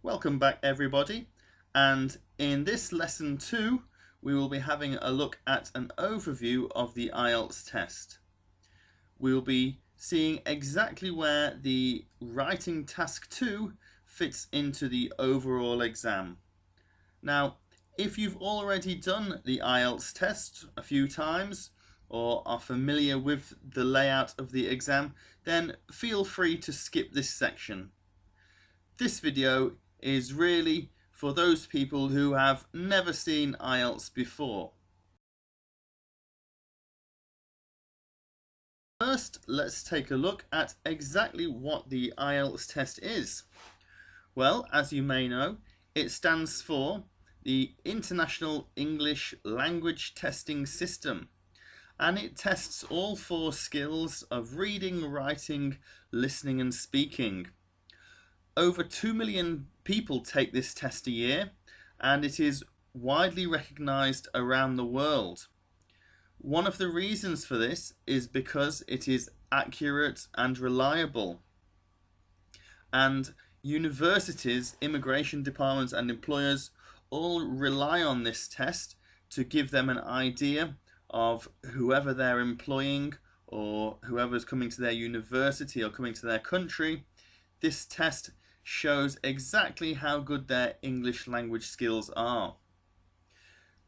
Welcome back everybody, and in this lesson 2 we will be having a look at an overview of the IELTS test. We will be seeing exactly where the writing task 2 fits into the overall exam. Now, if you've already done the IELTS test a few times or are familiar with the layout of the exam, then feel free to skip this section. This video is really for those people who have never seen IELTS before. First, let's take a look at exactly what the IELTS test is. Well, as you may know, it stands for the International English Language Testing System, and it tests all 4 skills of reading, writing, listening and speaking. Over 2 million people take this test a year, and it is widely recognised around the world. One of the reasons for this is because it is accurate and reliable, and universities, immigration departments and employers all rely on this test to give them an idea of whoever they're employing or whoever's coming to their university or coming to their country. This test shows exactly how good their English language skills are.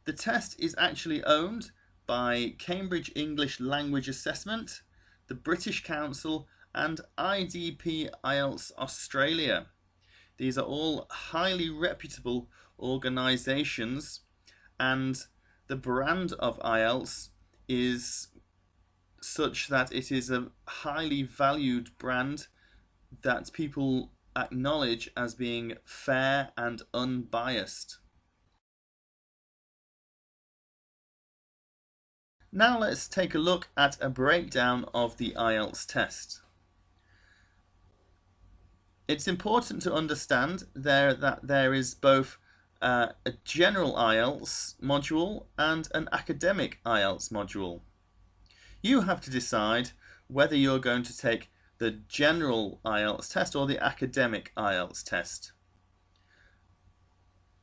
The test is actually owned by Cambridge English Language Assessment, the British Council and IDP IELTS Australia. These are all highly reputable organisations, and the brand of IELTS is such that it is a highly valued brand that people acknowledge as being fair and unbiased. Now let's take a look at a breakdown of the IELTS test. It's important to understand that there is both a general IELTS module and an academic IELTS module. You have to decide whether you're going to take the general IELTS test or the academic IELTS test.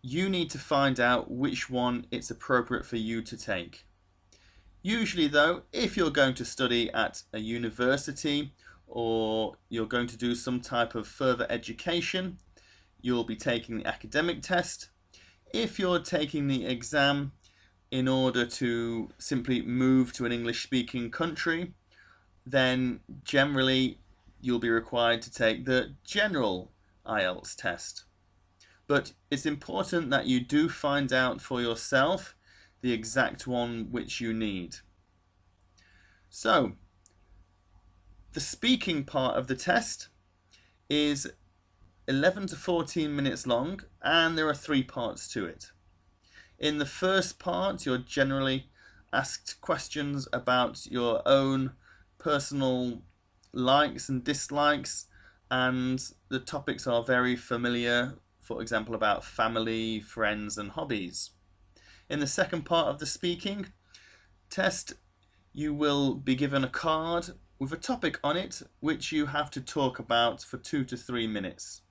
You need to find out which one it's appropriate for you to take. Usually though, if you're going to study at a university or you're going to do some type of further education, you'll be taking the academic test. If you're taking the exam in order to simply move to an English speaking country, then generally you'll be required to take the general IELTS test. But it's important that you do find out for yourself the exact one which you need. So, the speaking part of the test is 11 to 14 minutes long, and there are 3 parts to it. In the first part, you're generally asked questions about your own personal likes and dislikes, and the topics are very familiar, for example about family, friends and hobbies. In the second part of the speaking test, you will be given a card with a topic on it which you have to talk about for 2 to 3 minutes.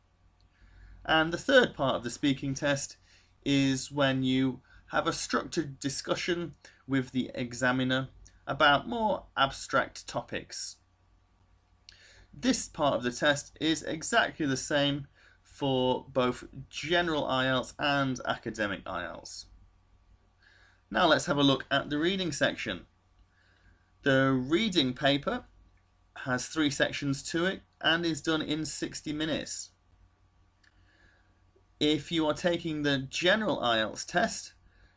And the third part of the speaking test is when you have a structured discussion with the examiner about more abstract topics. This part of the test is exactly the same for both general IELTS and academic IELTS. Now let's have a look at the reading section. The reading paper has 3 sections to it and is done in 60 minutes. If you are taking the general IELTS test,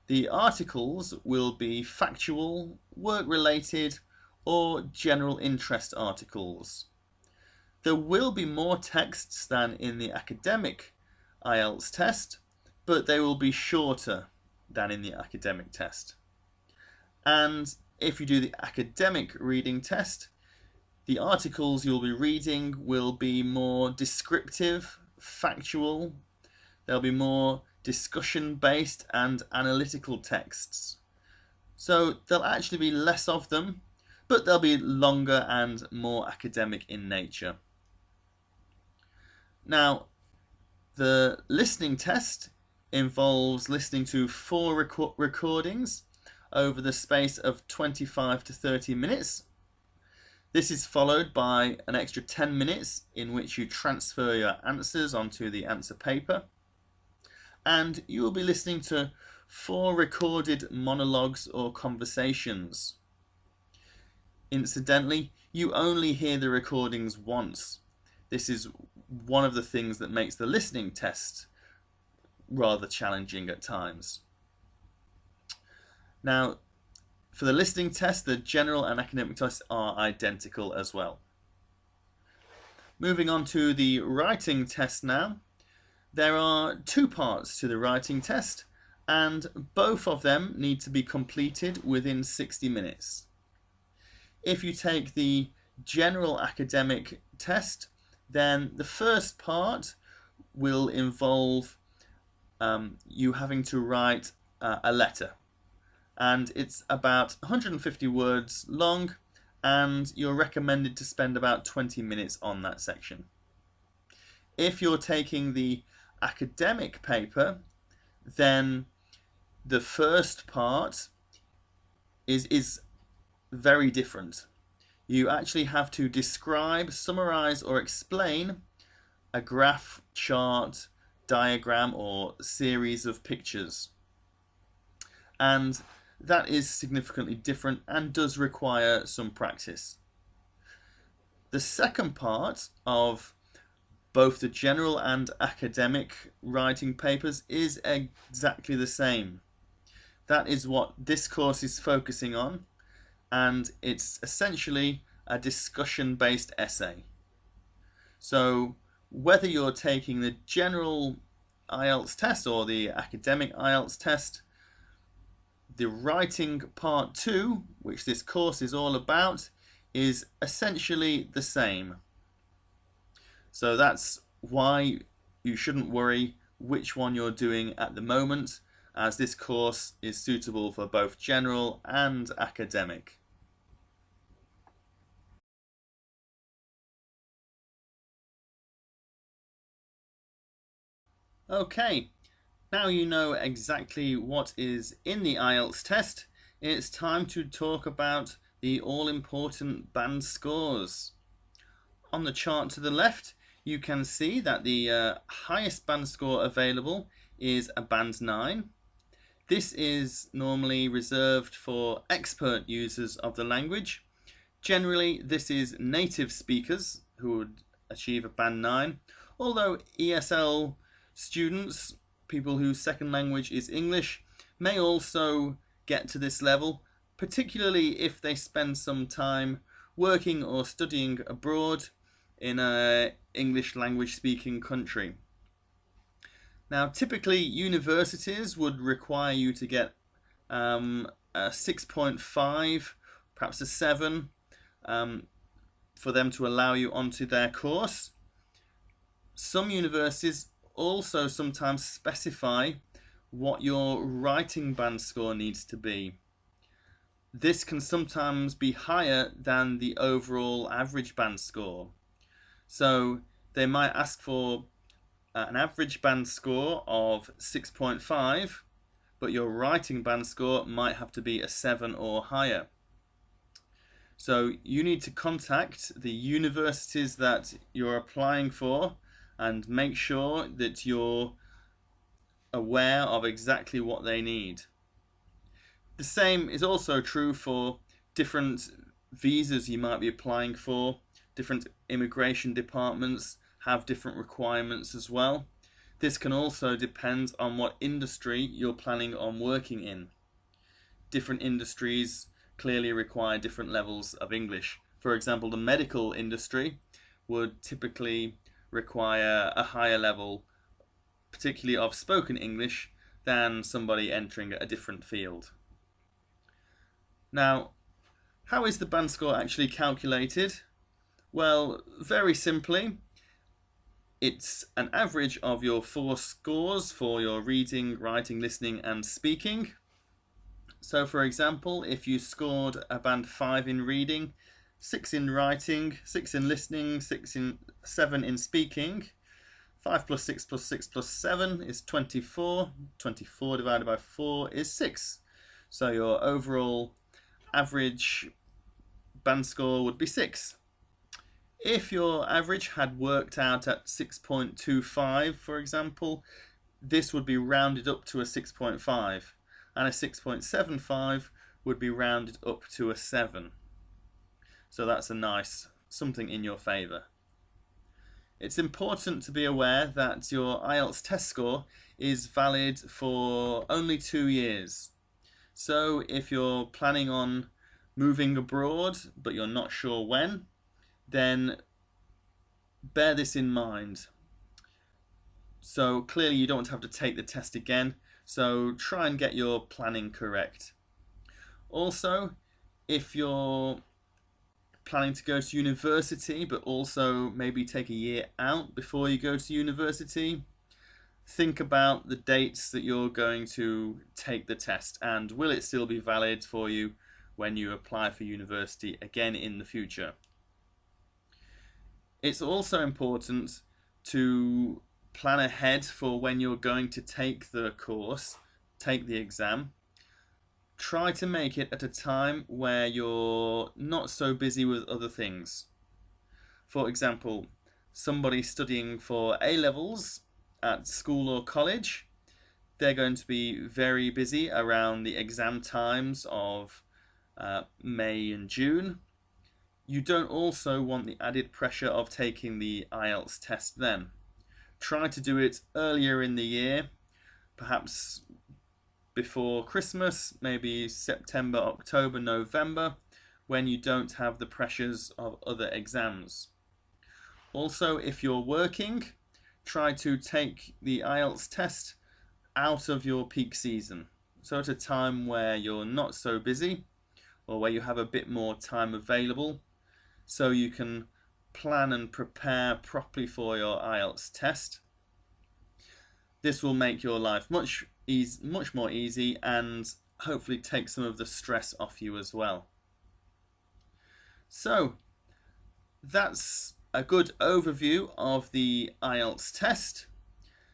the articles will be factual, work-related or general interest articles. There will be more texts than in the academic IELTS test, but they will be shorter than in the academic test. And if you do the academic reading test, the articles you'll be reading will be more descriptive, factual. There'll be more discussion-based and analytical texts. So there'll actually be less of them, but they'll be longer and more academic in nature. Now, The listening test involves listening to 4 recordings over the space of 25 to 30 minutes. This is followed by an extra 10 minutes in which you transfer your answers onto the answer paper. And you will be listening to 4 recorded monologues or conversations. Incidentally, you only hear the recordings once. This is one of the things that makes the listening test rather challenging at times. Now, for the listening test, the general and academic tests are identical as well. Moving on to the writing test now. There are 2 parts to the writing test, and both of them need to be completed within 60 minutes. If you take the general academic test, then the first part will involve you having to write a letter, and it's about 150 words long, and you're recommended to spend about 20 minutes on that section. If you're taking the academic paper, then the first part is very different. You actually have to describe, summarize, or explain a graph, chart, diagram, or series of pictures. And that is significantly different and does require some practice. The second part of both the general and academic writing papers is exactly the same. That is what this course is focusing on, and it's essentially a discussion-based essay. So whether you're taking the general IELTS test or the academic IELTS test, the writing part 2, which this course is all about, is essentially the same. So that's why you shouldn't worry which one you're doing at the moment, as this course is suitable for both general and academic. Okay, now you know exactly what is in the IELTS test, it's time to talk about the all-important band scores. On the chart to the left, you can see that the highest band score available is a band 9. This is normally reserved for expert users of the language. Generally, this is native speakers who would achieve a band 9, although ESL students, people whose second language is English, may also get to this level, particularly if they spend some time working or studying abroad in an English language speaking country. Now, typically universities would require you to get a 6.5, perhaps a 7, for them to allow you onto their course. Some universities also sometimes specify what your writing band score needs to be. This can sometimes be higher than the overall average band score. So they might ask for an average band score of 6.5, but your writing band score might have to be a 7 or higher. So you need to contact the universities that you're applying for and make sure that you're aware of exactly what they need. The same is also true for different visas you might be applying for. Different immigration departments have different requirements as well. This can also depend on what industry you're planning on working in. Different industries clearly require different levels of English. For example, the medical industry would typically require a higher level, particularly of spoken English, than somebody entering a different field. Now, how is the band score actually calculated? Well, very simply, it's an average of your 4 scores for your reading, writing, listening, and speaking. So, for example, if you scored a band 5 in reading, 6 in writing, 6 in listening, 7 in speaking, 5 plus 6 plus 6 plus 7 is 24. 24 divided by 4 is 6. So your overall average band score would be 6. If your average had worked out at 6.25, for example, this would be rounded up to a 6.5, and a 6.75 would be rounded up to a 7. So that's a nice something in your favour. It's important to be aware that your IELTS test score is valid for only 2 years. So if you're planning on moving abroad but you're not sure when, then bear this in mind. So clearly you don't have to take the test again, so try and get your planning correct. Also, if you're planning to go to university but also maybe take a year out before you go to university, think about the dates that you're going to take the test and will it still be valid for you when you apply for university again in the future. It's also important to plan ahead for when you're going to take the course, take the exam. Try to make it at a time where you're not so busy with other things. For example, somebody studying for A-levels at school or college, they're going to be very busy around the exam times of May and June. You don't also want the added pressure of taking the IELTS test then. Try to do it earlier in the year, perhaps before Christmas, maybe September, October, November, when you don't have the pressures of other exams. Also, if you're working, try to take the IELTS test out of your peak season. So at a time where you're not so busy or where you have a bit more time available, so you can plan and prepare properly for your IELTS test. This will make your life much more easy and hopefully take some of the stress off you as well. So that's a good overview of the IELTS test.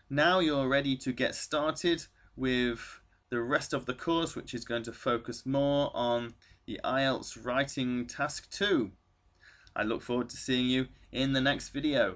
Now you're ready to get started with the rest of the course, which is going to focus more on the IELTS writing task 2. I look forward to seeing you in the next video.